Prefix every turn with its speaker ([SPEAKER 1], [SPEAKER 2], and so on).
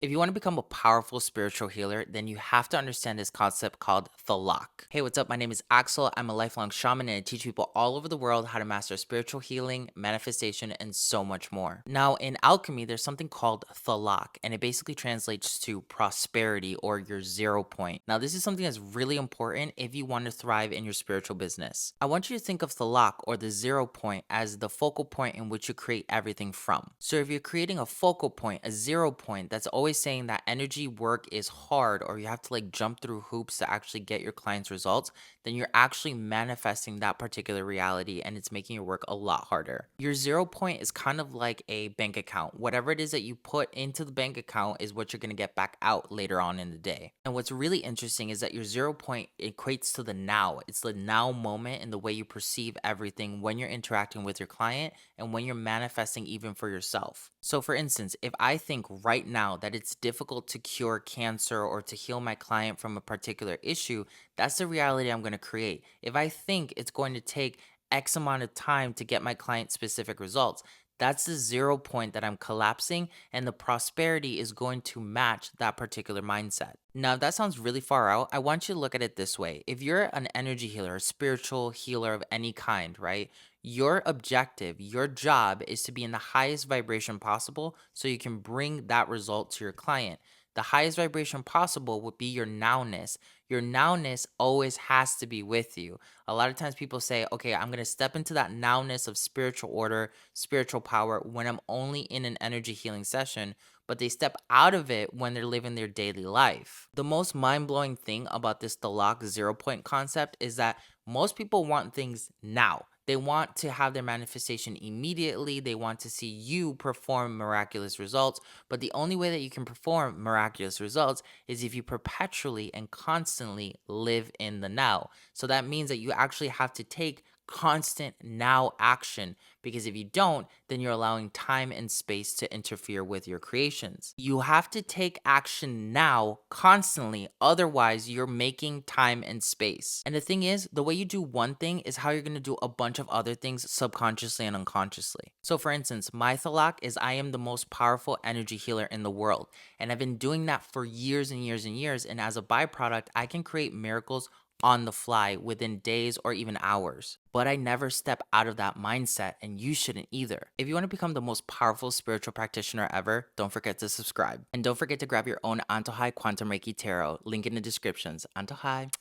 [SPEAKER 1] If you want to become a powerful spiritual healer, then you have to understand this concept called the lock. Hey, what's up? My name is Axel. I'm a lifelong shaman and I teach people all over the world how to master spiritual healing, manifestation, and so much more. Now, in alchemy, there's something called the lock, and it basically translates to prosperity or your 0 point. Now, this is something that's really important if you want to thrive in your spiritual business. I want you to think of the lock or the 0 point as the focal point in which you create everything from. So, if you're creating a focal point, a 0 point, that's always saying that energy work is hard or you have to like jump through hoops to actually get your clients results, then you're actually manifesting that particular reality and it's making your work a lot harder. Your 0 point is kind of like a bank account. Whatever it is that you put into the bank account is what you're going to get back out later on in the day. And what's really interesting is that your 0 point equates to the now. It's the now moment in the way you perceive everything when you're interacting with your client and when you're manifesting even for yourself. So, for instance, if I think right now that it's difficult to cure cancer or to heal my client from a particular issue, that's the reality I'm going to create. If I think it's going to take X amount of time to get my client specific results, that's the 0 point that I'm collapsing, and the prosperity is going to match that particular mindset. Now, if that sounds really far out, I want you to look at it this way. If you're an energy healer, a spiritual healer of any kind, right? Your objective, your job is to be in the highest vibration possible so you can bring that result to your client. The highest vibration possible would be your nowness. Your nowness always has to be with you. A lot of times people say, okay, I'm going to step into that nowness of spiritual order, spiritual power when I'm only in an energy healing session, but they step out of it when they're living their daily life. The most mind blowing thing about this the lock 0 point concept is that most people want things now. They want to have their manifestation immediately. They want to see you perform miraculous results. But the only way that you can perform miraculous results is if you perpetually and constantly live in the now. So that means that you actually have to take constant now action, because if you don't, then you're allowing time and space to interfere with your creations. You have to take action now constantly, otherwise you're making time and space. And the thing is, the way you do one thing is how you're going to do a bunch of other things subconsciously and unconsciously. So for instance, my thalak is I am the most powerful energy healer in the world, and I've been doing that for years and years and years, and as a byproduct, I can create miracles on the fly within days or even hours. But I never step out of that mindset, and you shouldn't either. If you want to become the most powerful spiritual practitioner ever, don't forget to subscribe. And don't forget to grab your own Antojai Quantum Reiki Tarot, link in the descriptions. Antojai.